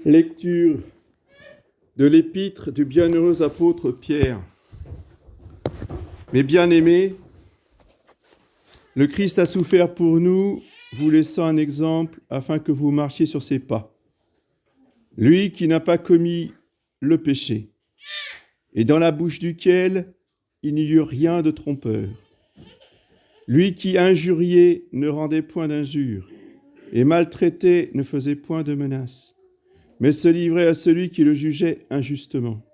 Lecture de l'épître du bienheureux apôtre Pierre. Mes bien-aimés, le Christ a souffert pour nous, vous laissant un exemple afin que vous marchiez sur ses pas. Lui qui n'a pas commis le péché, et dans la bouche duquel il n'y eut rien de trompeur. Lui qui injuriait ne rendait point d'injure, et maltraité ne faisait point de menaces, mais se livrait à celui qui le jugeait injustement.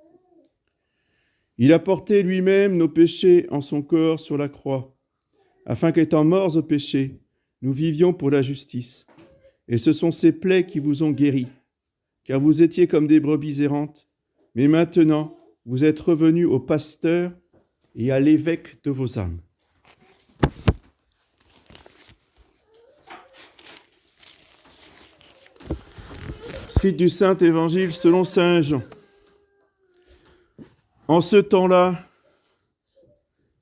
Il a porté lui-même nos péchés en son corps sur la croix, afin qu'étant morts au péché, nous vivions pour la justice. Et ce sont ces plaies qui vous ont guéris, car vous étiez comme des brebis errantes, mais maintenant vous êtes revenus au pasteur et à l'évêque de vos âmes. Suite du Saint Évangile selon saint Jean. En ce temps-là,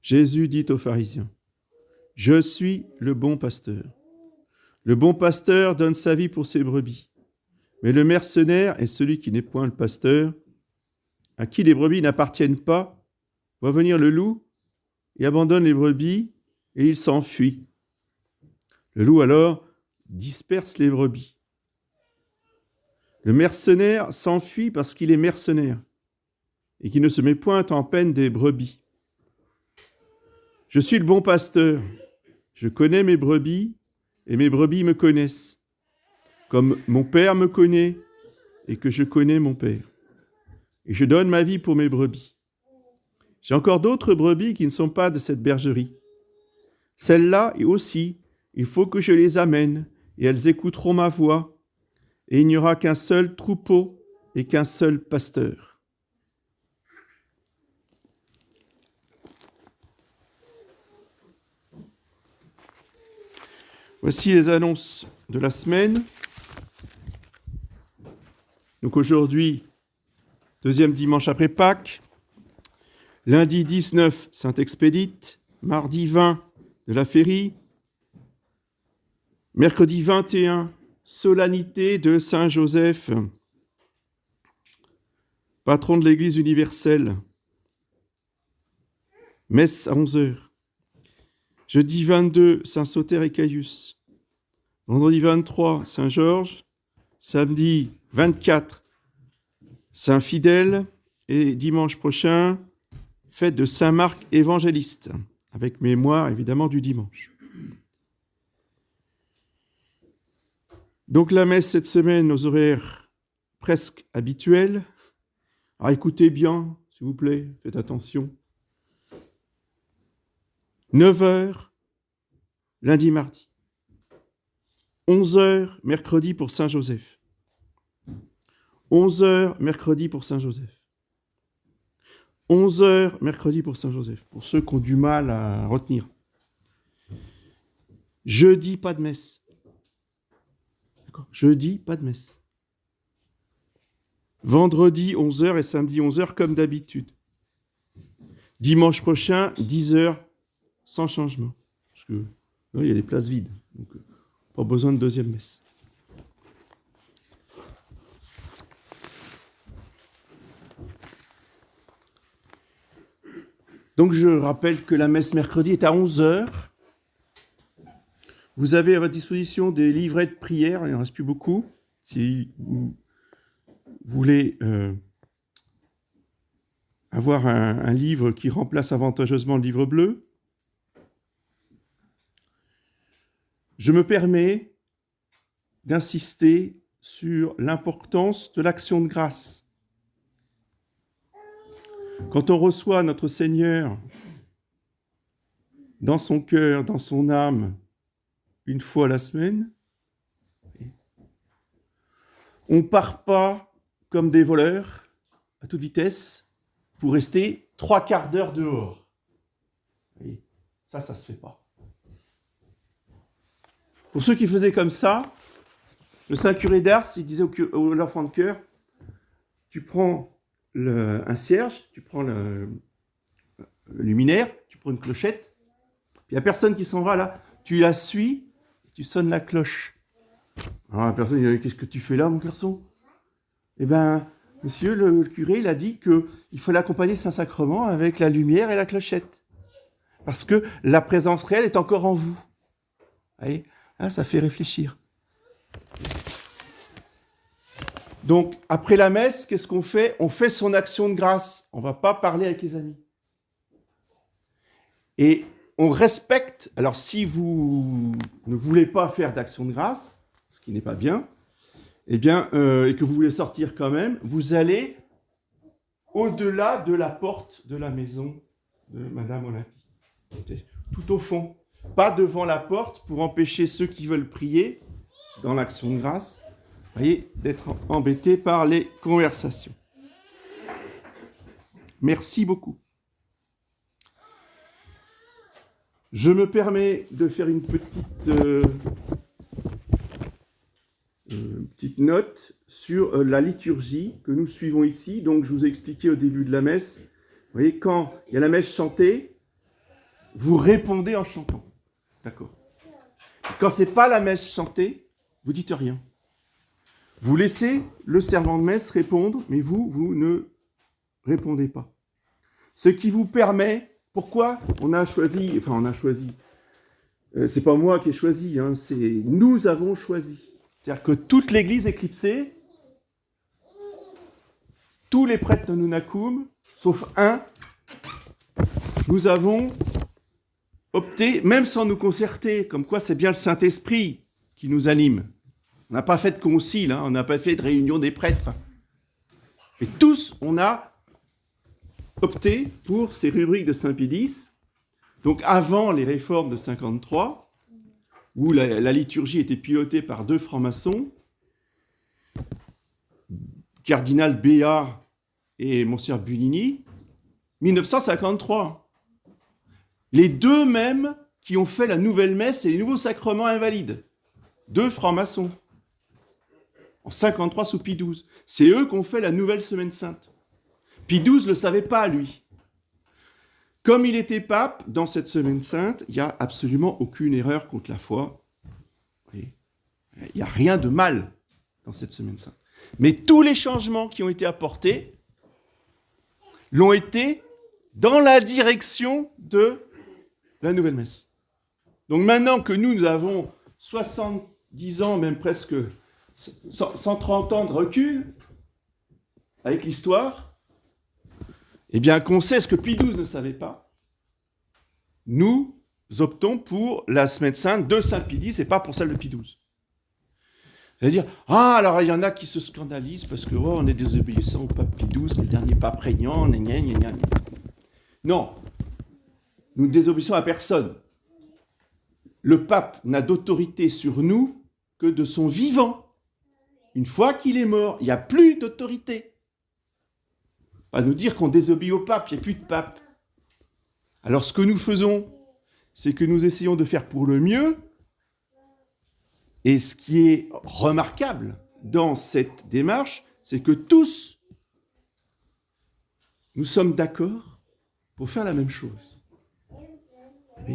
Jésus dit aux pharisiens, « Je suis le bon pasteur. Le bon pasteur donne sa vie pour ses brebis. Mais le mercenaire est celui qui n'est point le pasteur, à qui les brebis n'appartiennent pas, voit venir le loup et abandonne les brebis, et il s'enfuit. Le loup alors disperse les brebis. Le mercenaire s'enfuit parce qu'il est mercenaire et qu'il ne se met point en peine des brebis. Je suis le bon pasteur, je connais mes brebis et mes brebis me connaissent, comme mon Père me connaît et que je connais mon Père. Et je donne ma vie pour mes brebis. J'ai encore d'autres brebis qui ne sont pas de cette bergerie. Celles-là aussi, il faut que je les amène et elles écouteront ma voix. Et il n'y aura qu'un seul troupeau et qu'un seul pasteur. Voici les annonces de la semaine. Donc aujourd'hui, deuxième dimanche après Pâques, lundi 19, Saint-Expédite, mardi 20, de la Férie, mercredi 21, solennité de Saint Joseph, patron de l'Église universelle, messe à 11h. Jeudi 22, Saint Soter et Caius. Vendredi 23, Saint Georges. Samedi 24, Saint Fidèle. Et dimanche prochain, fête de Saint Marc évangéliste, avec mémoire évidemment du dimanche. Donc la messe cette semaine aux horaires presque habituels. Alors écoutez bien, s'il vous plaît, faites attention. 9h, lundi, mardi. 11h, mercredi pour Saint Joseph. 11h, mercredi pour Saint Joseph. 11h, mercredi pour Saint Joseph, pour ceux qui ont du mal à retenir. Jeudi, pas de messe. Jeudi, pas de messe. Vendredi, 11h et samedi, 11h, comme d'habitude. Dimanche prochain, 10h, sans changement. Parce que là, il y a des places vides. Donc, pas besoin de deuxième messe. Donc, je rappelle que la messe mercredi est à 11h. Vous avez à votre disposition des livrets de prière, il n'en reste plus beaucoup. Si vous voulez avoir un livre qui remplace avantageusement le livre bleu, je me permets d'insister sur l'importance de l'action de grâce. Quand on reçoit notre Seigneur dans son cœur, dans son âme, une fois la semaine, on ne part pas comme des voleurs à toute vitesse pour rester 3/4 d'heure dehors. Et ça se fait pas. Pour ceux qui faisaient comme ça, le saint curé d'Ars, il disait à l'enfant de chœur, tu prends un cierge, tu prends le luminaire, tu prends une clochette, puis la personne qui s'en va là, tu la suis, tu sonnes la cloche. Alors la personne dit, qu'est-ce que tu fais là, mon garçon ? Eh bien, monsieur le curé, il a dit qu'il fallait accompagner le Saint-Sacrement avec la lumière et la clochette. Parce que la présence réelle est encore en vous. Vous voyez ? Là, ça fait réfléchir. Donc, après la messe, qu'est-ce qu'on fait ? On fait son action de grâce. On ne va pas parler avec les amis. Et on respecte. Alors, si vous ne voulez pas faire d'action de grâce, ce qui n'est pas bien, eh bien, et que vous voulez sortir quand même, vous allez au-delà de la porte de la maison de Madame Olympie. Tout au fond. Pas devant la porte pour empêcher ceux qui veulent prier dans l'action de grâce, voyez, d'être embêtés par les conversations. Merci beaucoup. Je me permets de faire une petite note sur la liturgie que nous suivons ici. Donc, je vous ai expliqué au début de la messe. Vous voyez, quand il y a la messe chantée, vous répondez en chantant. D'accord. Quand ce n'est pas la messe chantée, vous dites rien. Vous laissez le servant de messe répondre, mais vous ne répondez pas. Ce qui vous permet, pourquoi on a choisi, c'est pas moi qui ai choisi, hein, c'est nous avons choisi. C'est-à-dire que toute l'Église éclipsée, tous les prêtres de Nunnakum, sauf un, nous avons opté, même sans nous concerter, comme quoi c'est bien le Saint-Esprit qui nous anime. On n'a pas fait de concile, hein, on n'a pas fait de réunion des prêtres. Et tous, on a opté pour ces rubriques de Saint-Pie X, donc avant les réformes de 53, où la liturgie était pilotée par 2 francs-maçons, cardinal Béat et Monseigneur Bunini, 1953. Les 2 mêmes qui ont fait la nouvelle messe et les nouveaux sacrements invalides. 2 francs-maçons. En 53 sous Pie XII. C'est eux qui ont fait la nouvelle Semaine Sainte. Pie XII ne le savait pas, lui. Comme il était pape, dans cette Semaine Sainte, il n'y a absolument aucune erreur contre la foi. Il n'y a rien de mal dans cette Semaine Sainte. Mais tous les changements qui ont été apportés l'ont été dans la direction de la nouvelle messe. Donc maintenant que nous avons 70 ans, même presque 130 ans de recul avec l'histoire, eh bien qu'on sait ce que Pie XII ne savait pas, nous optons pour la Semaine Sainte de Saint Pie X et pas pour celle de Pie XII. C'est-à-dire, alors il y en a qui se scandalisent parce que on est désobéissant au pape Pie XII, qui est le dernier pape régnant, Non, nous ne désobéissons à personne. Le pape n'a d'autorité sur nous que de son vivant. Une fois qu'il est mort, il n'y a plus d'autorité. Pas nous dire qu'on désobéit au pape, il n'y a plus de pape. Alors ce que nous faisons, c'est que nous essayons de faire pour le mieux. Et ce qui est remarquable dans cette démarche, c'est que tous, nous sommes d'accord pour faire la même chose.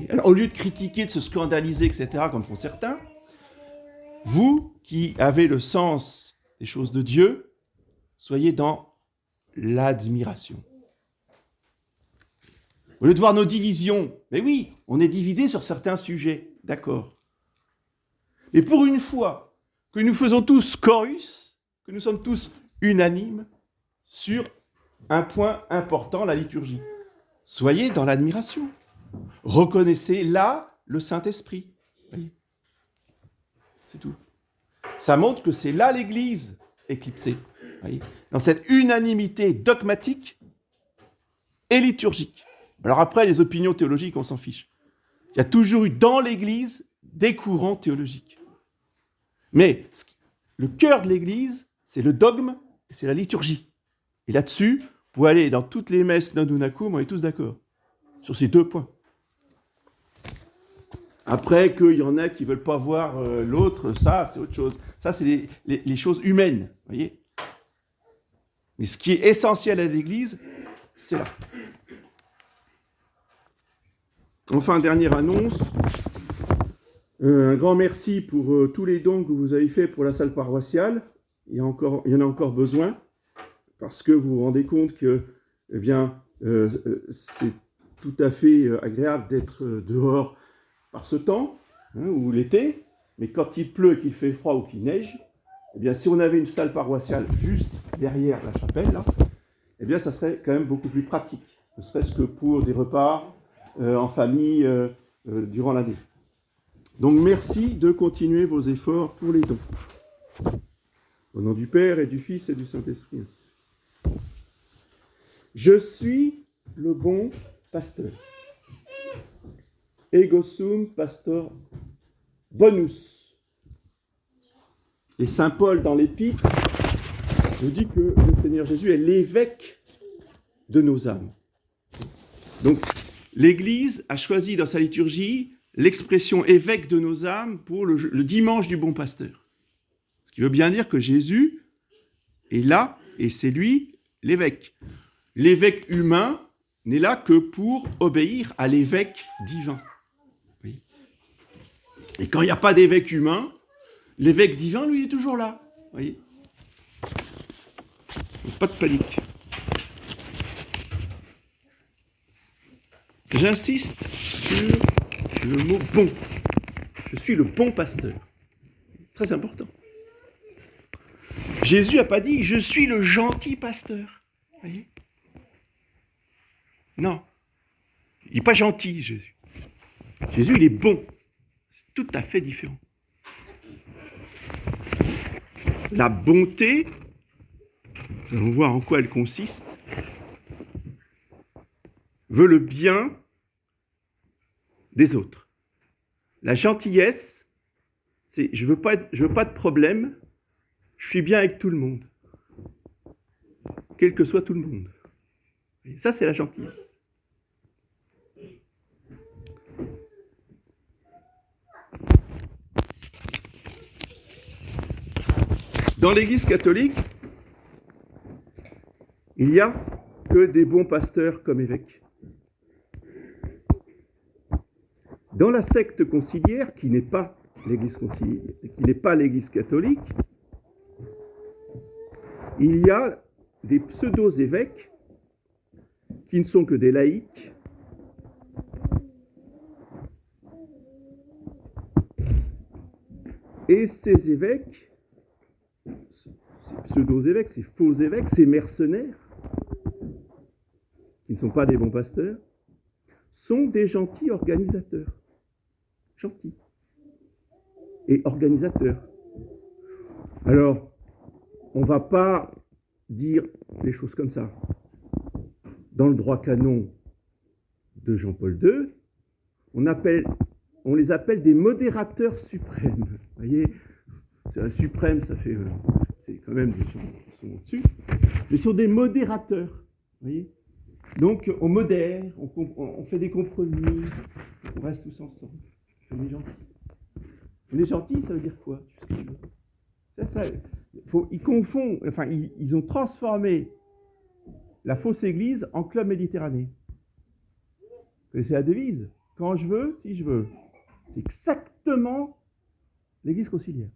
Alors, au lieu de critiquer, de se scandaliser, etc., comme font certains, vous qui avez le sens des choses de Dieu, soyez dans l'admiration. Au lieu de voir nos divisions, mais oui, on est divisé sur certains sujets, d'accord. Et pour une fois que nous faisons tous chorus, que nous sommes tous unanimes sur un point important, la liturgie, soyez dans l'admiration. Reconnaissez là le Saint-Esprit. Voyez, c'est tout. Ça montre que c'est là l'Église éclipsée. Voyez, dans cette unanimité dogmatique et liturgique. Alors après, les opinions théologiques, on s'en fiche. Il y a toujours eu dans l'Église des courants théologiques. Mais le cœur de l'Église, c'est le dogme et c'est la liturgie. Et là-dessus, vous pouvez aller dans toutes les messes Nunnakum, on est tous d'accord sur ces 2 points. Après, qu'il y en a qui ne veulent pas voir l'autre, ça, c'est autre chose. Ça, c'est les choses humaines, voyez. Mais ce qui est essentiel à l'Église, c'est là. Enfin, dernière annonce. Un grand merci pour tous les dons que vous avez faits pour la salle paroissiale. il y en a encore besoin, parce que vous vous rendez compte que, eh bien, c'est tout à fait agréable d'être dehors par ce temps, ou l'été, mais quand il pleut, qu'il fait froid ou qu'il neige, eh bien, si on avait une salle paroissiale juste derrière la chapelle, là, eh bien, ça serait quand même beaucoup plus pratique, ne serait-ce que pour des repas en famille durant l'année. Donc, merci de continuer vos efforts pour les dons. Au nom du Père et du Fils et du Saint-Esprit. Je suis le bon pasteur. Ego sum pastor bonus. Et saint Paul, dans l'Épître, nous dit que le Seigneur Jésus est l'évêque de nos âmes. Donc, l'Église a choisi dans sa liturgie l'expression évêque de nos âmes pour le dimanche du bon pasteur. Ce qui veut bien dire que Jésus est là et c'est lui l'évêque. L'évêque humain n'est là que pour obéir à l'évêque divin. Oui. Et quand il n'y a pas d'évêque humain, l'évêque divin, lui, il est toujours là. Voyez. Pas de panique. J'insiste sur le mot bon. Je suis le bon pasteur. Très important. Jésus n'a pas dit « je suis le gentil pasteur ». Voyez ? Non. Il n'est pas gentil, Jésus. Jésus, il est bon. C'est tout à fait différent. La bonté, nous allons voir en quoi elle consiste, veut le bien des autres. La gentillesse, c'est je veux pas de problème, je suis bien avec tout le monde, quel que soit tout le monde. Et ça, c'est la gentillesse. Dans l'Église catholique, il n'y a que des bons pasteurs comme évêques. Dans la secte conciliaire, qui n'est pas l'Église catholique, il y a des pseudo-évêques qui ne sont que des laïcs, et ces évêques, ces pseudo-évêques, ces faux évêques, ces mercenaires, qui ne sont pas des bons pasteurs, sont des gentils organisateurs. Gentils. Et organisateurs. Alors, on ne va pas dire les choses comme ça. Dans le droit canon de Jean-Paul II, on les appelle des modérateurs suprêmes. Vous voyez, suprême, ça fait... c'est quand même des gens qui sont au-dessus. Mais ce sont des modérateurs. Vous voyez ? Donc, on modère, on fait des compromis, on reste tous ensemble. On est gentil. On est gentil, ça veut dire quoi ? Ils confondent, enfin, ils ont transformé la fausse église en club méditerranéen. Vous connaissez la devise ? Quand je veux, si je veux. C'est exactement l'église conciliaire.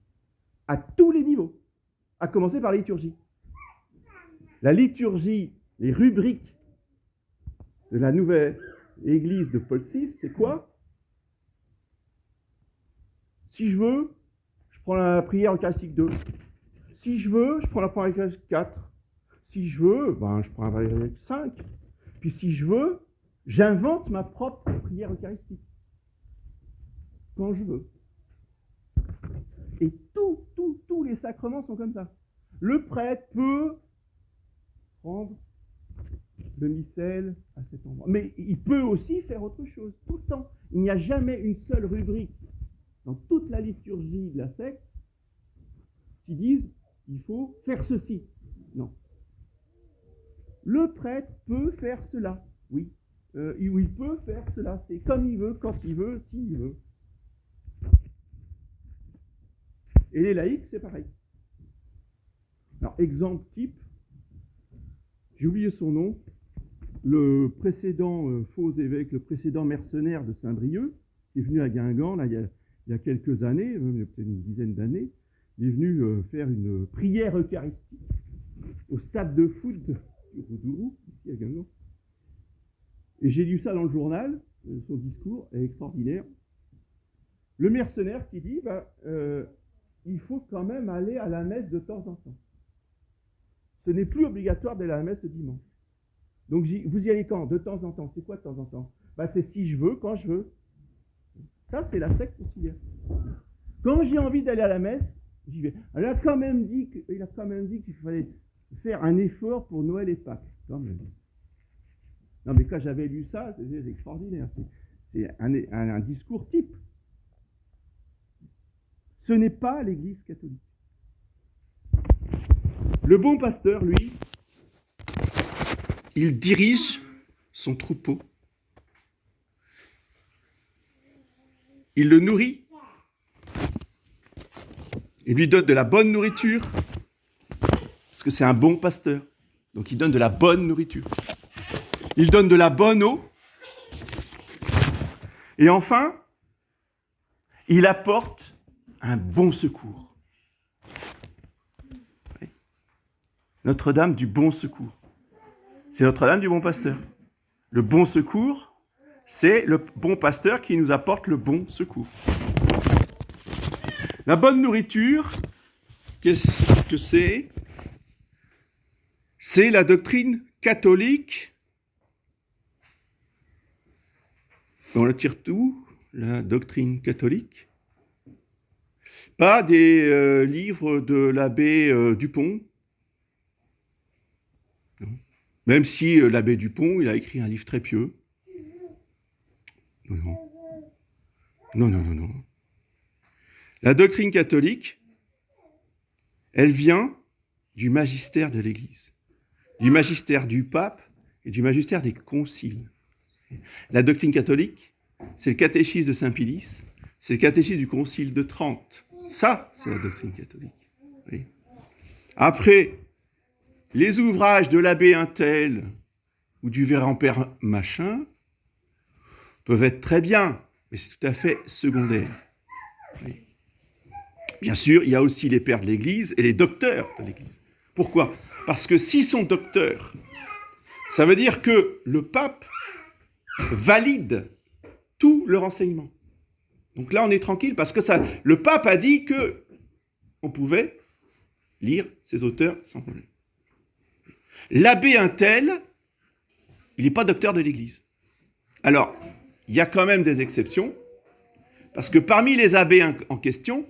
À tous les niveaux. À commencer par la liturgie. La liturgie, les rubriques de la nouvelle église de Paul VI, c'est quoi ? Si je veux, je prends la prière eucharistique 2. Si je veux, je prends la prière eucharistique 4. Si je veux, je prends la prière eucharistique 5. Puis si je veux, j'invente ma propre prière eucharistique. Quand je veux. Et tous les sacrements sont comme ça. Le prêtre peut prendre le missel à cet endroit. Mais il peut aussi faire autre chose, tout le temps. Il n'y a jamais une seule rubrique dans toute la liturgie de la secte qui dise il faut faire ceci. Non. Le prêtre peut faire cela, oui. Il peut faire cela. C'est comme il veut, quand il veut, s'il veut. Et les laïcs, c'est pareil. Alors, exemple type, j'ai oublié son nom, le précédent faux évêque, le précédent mercenaire de Saint-Brieuc, qui est venu à Guingamp, là, il y a quelques années, même peut-être une dizaine d'années, il est venu faire une prière eucharistique au stade de foot du Roudourou, ici à Guingamp. Et j'ai lu ça dans le journal, son discours est extraordinaire. Le mercenaire qui dit, il faut quand même aller à la messe de temps en temps. Ce n'est plus obligatoire d'aller à la messe le dimanche. Donc vous y allez quand? De temps en temps. C'est quoi de temps en temps? C'est si je veux, quand je veux. Ça, c'est la secte conciliaire. Quand j'ai envie d'aller à la messe, j'y vais. Alors, il a quand même dit qu'il fallait faire un effort pour Noël et Pâques. Quand même. Non, mais quand j'avais lu ça, c'est extraordinaire. C'est un discours type. Ce n'est pas l'Église catholique. Le bon pasteur, lui, il dirige son troupeau. Il le nourrit. Il lui donne de la bonne nourriture. Parce que c'est un bon pasteur. Donc il donne de la bonne nourriture. Il donne de la bonne eau. Et enfin, il apporte un bon secours. Notre-Dame du bon secours. C'est Notre-Dame du bon pasteur. Le bon secours, c'est le bon pasteur qui nous apporte le bon secours. La bonne nourriture, qu'est-ce que c'est? C'est la doctrine catholique. On la tire tout, la doctrine catholique. Pas des livres de l'abbé Dupont. Non. Même si l'abbé Dupont, il a écrit un livre très pieux. Non. La doctrine catholique, elle vient du magistère de l'Église, du magistère du pape et du magistère des conciles. La doctrine catholique, c'est le catéchisme de Saint-Pilice, c'est le catéchisme du concile de Trente. Ça, c'est la doctrine catholique. Oui. Après, les ouvrages de l'abbé Untel ou du Vérempère machin peuvent être très bien, mais c'est tout à fait secondaire. Oui. Bien sûr, il y a aussi les pères de l'Église et les docteurs de l'Église. Pourquoi? Parce que s'ils sont docteurs, ça veut dire que le pape valide tout leur enseignement. Donc là, on est tranquille parce que le pape a dit que on pouvait lire ces auteurs sans problème. L'abbé Untel, il n'est pas docteur de l'Église. Alors, il y a quand même des exceptions, parce que parmi les abbés en question,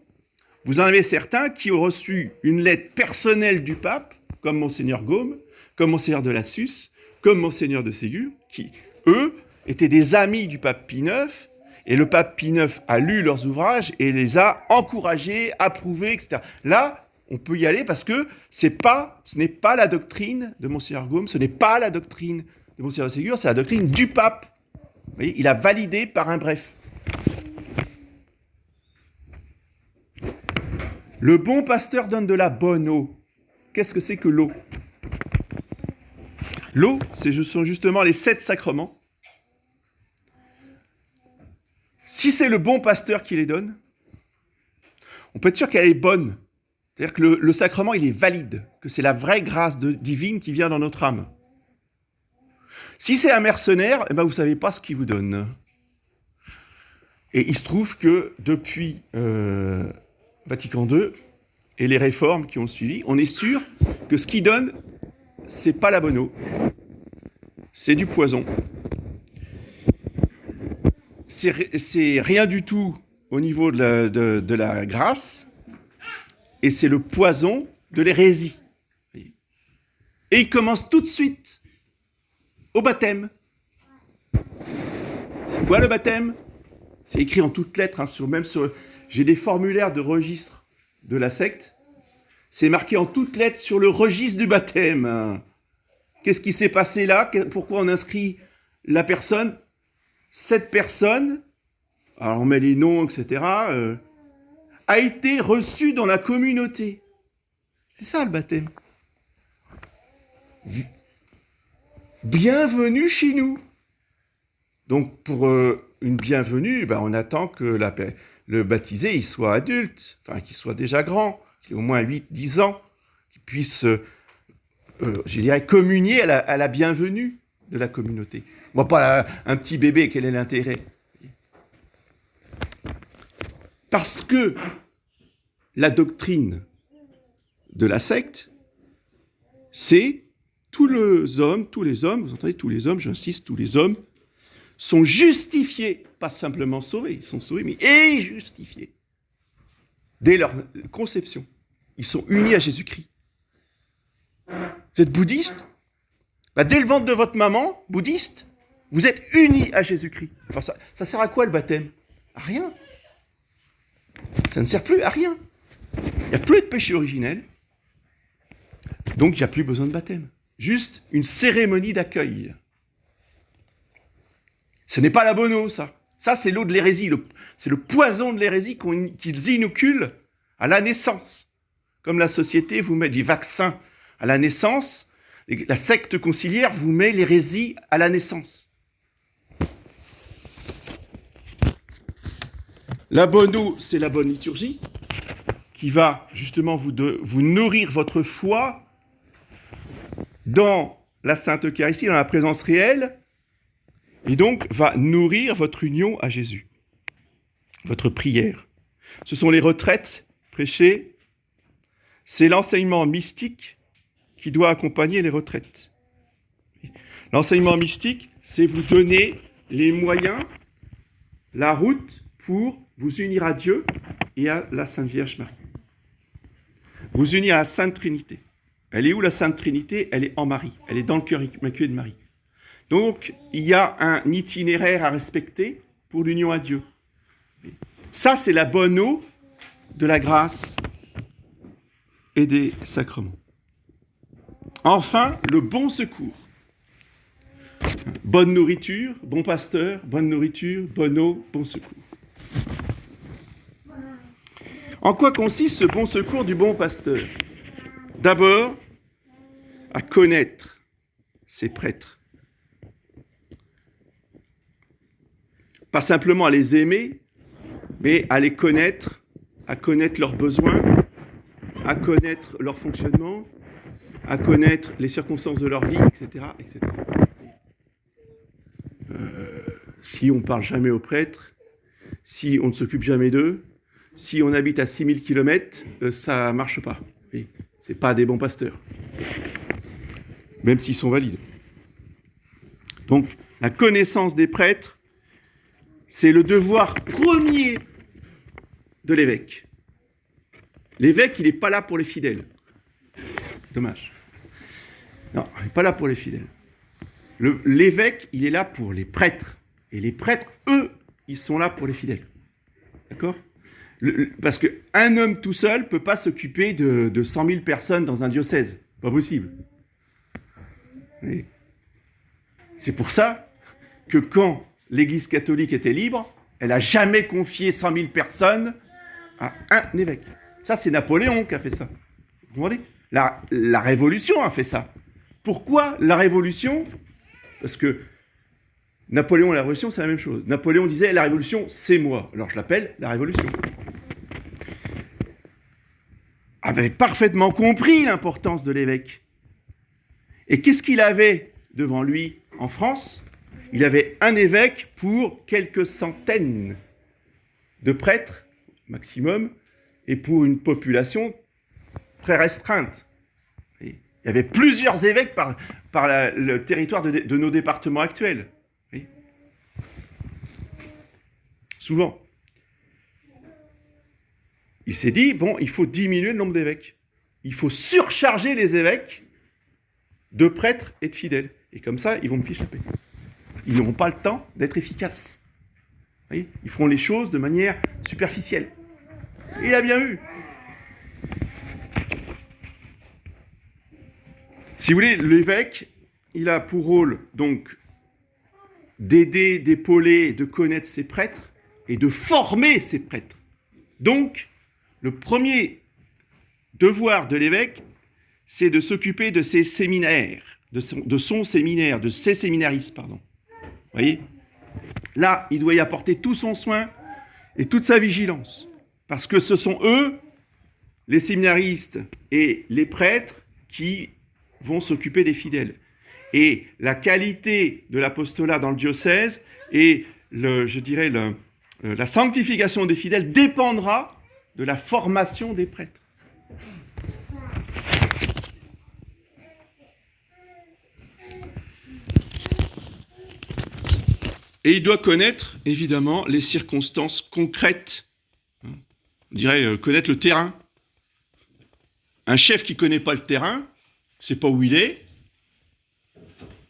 vous en avez certains qui ont reçu une lettre personnelle du pape, comme Monseigneur Gaume, comme Monseigneur de Lassus, comme Monseigneur de Ségur, qui, eux, étaient des amis du pape Pie IX, et le pape Pie IX a lu leurs ouvrages et les a encouragés, approuvés, etc. Là, on peut y aller parce que ce n'est pas la doctrine de Monseigneur Gaume, ce n'est pas la doctrine de Monseigneur de Ségur, c'est la doctrine du pape. Vous voyez, il a validé par un bref. Le bon pasteur donne de la bonne eau. Qu'est-ce que c'est que l'eau? L'eau, ce sont justement les 7 sacrements. Si c'est le bon pasteur qui les donne, on peut être sûr qu'elle est bonne. C'est-à-dire que le sacrement, il est valide, que c'est la vraie grâce divine qui vient dans notre âme. Si c'est un mercenaire, vous ne savez pas ce qu'il vous donne. Et il se trouve que depuis Vatican II et les réformes qui ont suivi, on est sûr que ce qu'il donne, c'est pas la bonne eau, c'est du poison. C'est rien du tout au niveau de la grâce, et c'est le poison de l'hérésie. Et il commence tout de suite au baptême. C'est quoi le baptême? C'est écrit en toutes lettres, j'ai des formulaires de registre de la secte, c'est marqué en toutes lettres sur le registre du baptême. Qu'est-ce qui s'est passé là? Pourquoi on inscrit la personne? Cette personne, alors on met les noms, etc., a été reçue dans la communauté. C'est ça le baptême. Bienvenue chez nous. Donc pour une bienvenue, on attend que le baptisé il soit adulte, qu'il soit déjà grand. qu'il ait au moins 8-10 ans, qu'il puisse, je dirais, communier à la bienvenue de la communauté. Moi, pas un petit bébé, quel est l'intérêt? Parce que la doctrine de la secte, c'est tous les hommes, vous entendez, tous les hommes, j'insiste, tous les hommes, sont justifiés, pas simplement sauvés, ils sont sauvés, mais et justifiés. Dès leur conception, ils sont unis à Jésus-Christ. Vous êtes bouddhiste? Dès le ventre de votre maman, bouddhiste, vous êtes unis à Jésus-Christ. Alors ça sert à quoi le baptême? À rien. Ça ne sert plus à rien. Il n'y a plus de péché originel, donc il n'y a plus besoin de baptême. Juste une cérémonie d'accueil. Ce n'est pas la bonne eau, ça. Ça, c'est l'eau de l'hérésie. C'est le poison de l'hérésie qu'ils inoculent à la naissance. Comme la société vous met des vaccins à la naissance, la secte conciliaire vous met l'hérésie à la naissance. La bonne eau, c'est la bonne liturgie, qui va justement vous nourrir votre foi dans la Sainte Eucharistie, dans la présence réelle, et donc va nourrir votre union à Jésus, votre prière. Ce sont les retraites prêchées, c'est l'enseignement mystique qui doit accompagner les retraites. L'enseignement mystique, c'est vous donner les moyens, la route pour vous unir à Dieu et à la Sainte Vierge Marie. Vous unir à la Sainte Trinité. Elle est où la Sainte Trinité? Elle est en Marie. Elle est dans le cœur immaculé de Marie. Donc, il y a un itinéraire à respecter pour l'union à Dieu. Ça, c'est la bonne eau de la grâce et des sacrements. Enfin, le bon secours. Bonne nourriture, bon pasteur, bonne nourriture, bonne eau, bon secours. En quoi consiste ce bon secours du bon pasteur? D'abord, à connaître ses prêtres. Pas simplement à les aimer, mais à les connaître, à connaître leurs besoins, à connaître leur fonctionnement, à connaître les circonstances de leur vie, etc. etc. Si on ne parle jamais aux prêtres, si on ne s'occupe jamais d'eux, si on habite à 6000 km, ça ne marche pas. Oui. Ce n'est pas des bons pasteurs, même s'ils sont valides. Donc, la connaissance des prêtres, c'est le devoir premier de l'évêque. L'évêque, il n'est pas là pour les fidèles. Dommage. Non, il n'est pas là pour les fidèles. L'évêque, il est là pour les prêtres. Et les prêtres, eux, ils sont là pour les fidèles. D'accord ? Parce qu'un homme tout seul ne peut pas s'occuper de 100 000 personnes dans un diocèse. Pas possible. Et c'est pour ça que quand l'Église catholique était libre, elle n'a jamais confié 100 000 personnes à un évêque. Ça, c'est Napoléon qui a fait ça. Vous comprenez ? La Révolution a fait ça. Pourquoi la Révolution ? Parce que Napoléon et la Révolution, c'est la même chose. Napoléon disait, la Révolution, c'est moi. Alors je l'appelle la Révolution. Avait parfaitement compris l'importance de l'évêque. Et qu'est-ce qu'il avait devant lui en France ? Il avait un évêque pour quelques centaines de prêtres, maximum, et pour une population très restreinte. Il y avait plusieurs évêques par le territoire de nos départements actuels. Oui. Souvent. Il s'est dit, bon, il faut diminuer le nombre d'évêques. Il faut surcharger les évêques de prêtres et de fidèles. Et comme ça, ils vont me ficher la paix. Ils n'auront pas le temps d'être efficaces. Vous voyez ? Ils feront les choses de manière superficielle. Et il a bien eu. Si vous voulez, l'évêque, il a pour rôle, donc, d'aider, d'épauler, de connaître ses prêtres et de former ses prêtres. Donc, le premier devoir de l'évêque, c'est de s'occuper de ses séminaires, de son séminaire, de ses séminaristes, pardon. Vous voyez ? Là, il doit y apporter tout son soin et toute sa vigilance. Parce que ce sont eux les séminaristes et les prêtres qui vont s'occuper des fidèles. Et la qualité de l'apostolat dans le diocèse et la sanctification des fidèles dépendra de la formation des prêtres. Et il doit connaître, évidemment, les circonstances concrètes. On dirait connaître le terrain. Un chef qui ne connaît pas le terrain, ne sait pas où il est,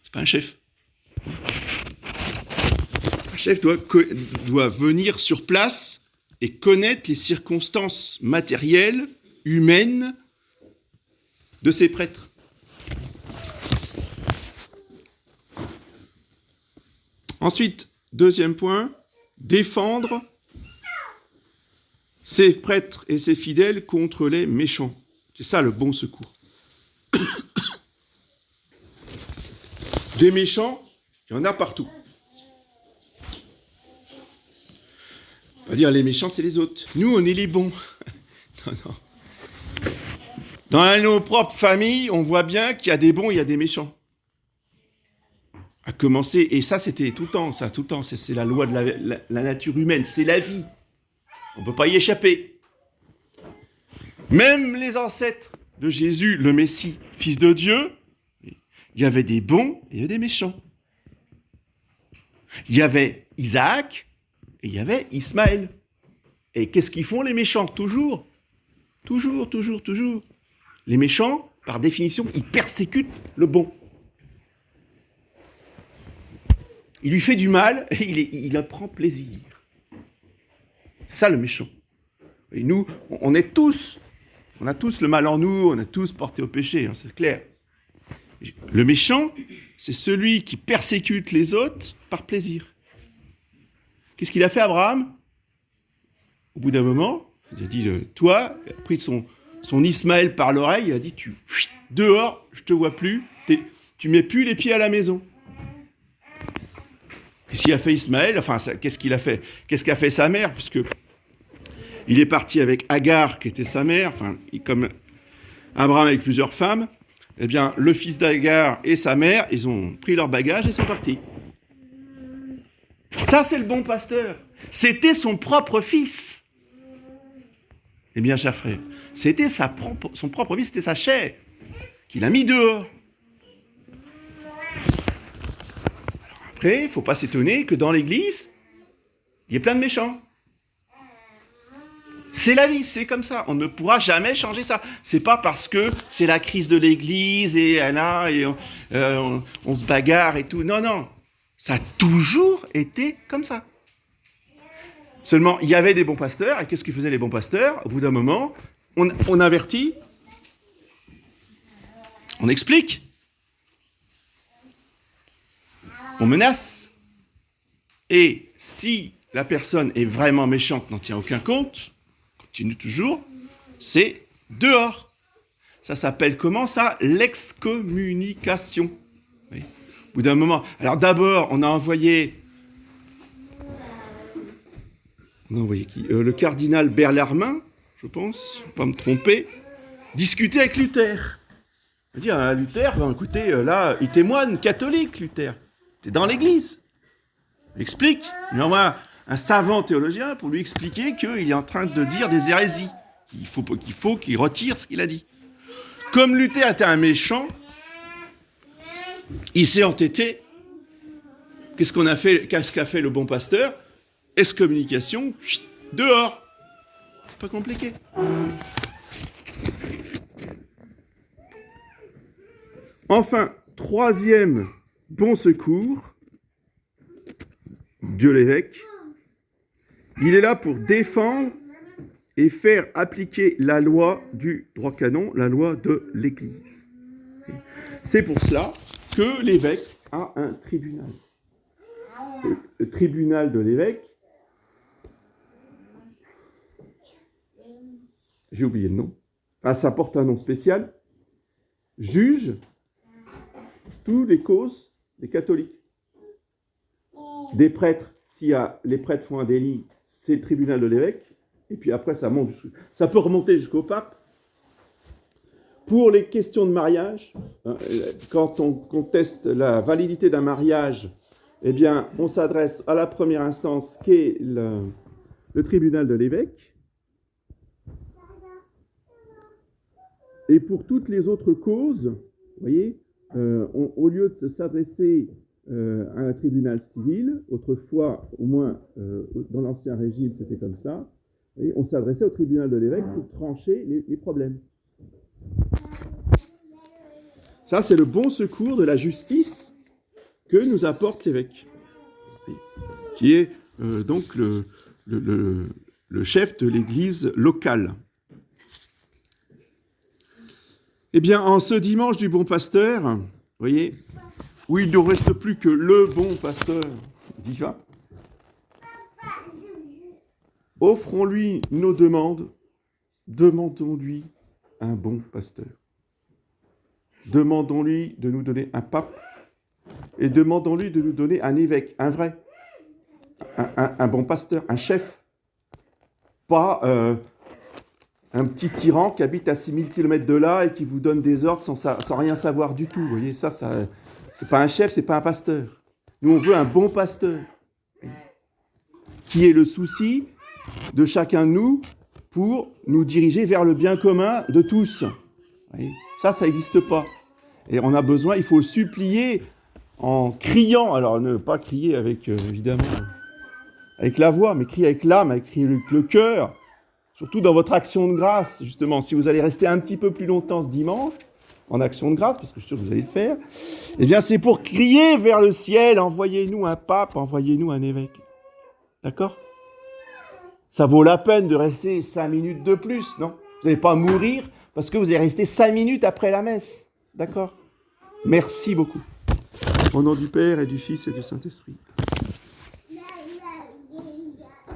c'est pas un chef. Un chef doit venir sur place et connaître les circonstances matérielles, humaines de ses prêtres. Ensuite, deuxième point, défendre ses prêtres et ses fidèles contre les méchants. C'est ça le bon secours. Des méchants, il y en a partout. On va dire les méchants, c'est les autres. Nous, on est les bons. Non. Dans nos propres familles, on voit bien qu'il y a des bons, il y a des méchants. À commencer, et ça c'était tout le temps, c'est la loi de la nature humaine, c'est la vie. On ne peut pas y échapper. Même les ancêtres de Jésus, le Messie, fils de Dieu, il y avait des bons et il y avait des méchants. Il y avait Isaac et il y avait Ismaël. Et qu'est-ce qu'ils font les méchants? Toujours. Les méchants, par définition, ils persécutent le bon. Il lui fait du mal et il en prend plaisir. C'est ça le méchant. Et nous, on a tous le mal en nous, on a tous porté au péché, hein, c'est clair. Le méchant, c'est celui qui persécute les autres par plaisir. Qu'est-ce qu'il a fait Abraham? Au bout d'un moment, il a dit, toi, il a pris son Ismaël par l'oreille, il a dit, dehors, je te vois plus, tu mets plus les pieds à la maison. Qu'est-ce qu'il a fait Ismaël? Qu'est-ce qu'il a fait? Qu'est-ce qu'a fait sa mère? Puisque il est parti avec Agar, qui était sa mère, comme Abraham avec plusieurs femmes, eh bien, le fils d'Agar et sa mère, ils ont pris leur bagage et sont partis. Ça, c'est le bon pasteur. C'était son propre fils. Eh bien, chers frères, c'était son propre fils, c'était sa chair, qu'il a mis dehors. Après, il ne faut pas s'étonner que dans l'église, il y ait plein de méchants. C'est la vie, c'est comme ça. On ne pourra jamais changer ça. C'est pas parce que c'est la crise de l'église et on se bagarre et tout. Non. Ça a toujours été comme ça. Seulement, il y avait des bons pasteurs. Et qu'est-ce que faisaient les bons pasteurs? Au bout d'un moment, on avertit, on explique, on menace. Et si la personne est vraiment méchante, n'en tient aucun compte, continue toujours, c'est dehors. Ça s'appelle comment ça? L'excommunication. Oui. Au bout d'un moment. Alors d'abord, on a envoyé qui? Le cardinal Bellarmin, je pense, je ne vais pas me tromper, discuter avec Luther. Il dit à Luther, écoutez, là, il témoigne catholique, Luther. C'est dans l'église. Il explique. Il envoie un savant théologien pour lui expliquer qu'il est en train de dire des hérésies. Il faut qu'il retire ce qu'il a dit. Comme Luther était un méchant, il s'est entêté. Qu'est-ce qu'a fait le bon pasteur? Excommunication, dehors. C'est pas compliqué. Enfin, troisième bon secours, Dieu l'évêque, il est là pour défendre et faire appliquer la loi du droit canon, la loi de l'Église. C'est pour cela que l'évêque a un tribunal. Le tribunal de l'évêque, j'ai oublié le nom, ça porte un nom spécial, juge toutes les causes des catholiques. Des prêtres, les prêtres font un délit, c'est le tribunal de l'évêque, et puis après ça monte, ça peut remonter jusqu'au pape, Pour les questions de mariage, quand on conteste la validité d'un mariage, eh bien, on s'adresse à la première instance qui est le tribunal de l'évêque. Et pour toutes les autres causes, vous voyez, au lieu de s'adresser à un tribunal civil, autrefois, au moins dans l'Ancien Régime, c'était comme ça, et on s'adressait au tribunal de l'évêque pour trancher les problèmes. Ça, c'est le bon secours de la justice que nous apporte l'évêque, qui est donc le chef de l'église locale. Eh bien, en ce dimanche du bon pasteur, vous voyez, où il ne reste plus que le bon pasteur divin, offrons-lui nos demandes, demandons-lui un bon pasteur. Demandons-lui de nous donner un pape et demandons-lui de nous donner un évêque, un vrai, un bon pasteur, un chef. Pas un petit tyran qui habite à 6000 km de là et qui vous donne des ordres sans rien savoir du tout. Vous voyez, ça c'est pas un chef, c'est pas un pasteur. Nous, on veut un bon pasteur qui ait le souci de chacun de nous pour nous diriger vers le bien commun de tous. Vous voyez, ça n'existe pas. Et on a besoin, il faut supplier en criant, alors ne pas crier avec, évidemment, avec la voix, mais crier avec l'âme, avec le cœur, surtout dans votre action de grâce, justement. Si vous allez rester un petit peu plus longtemps ce dimanche, en action de grâce, parce que je suis sûr que vous allez le faire, eh bien c'est pour crier vers le ciel, envoyez-nous un pape, envoyez-nous un évêque. D'accord ? Ça vaut la peine de rester 5 minutes de plus, non ? Vous n'allez pas mourir parce que vous allez rester 5 minutes après la messe. D'accord ? Merci beaucoup. Au nom du Père et du Fils et du Saint-Esprit.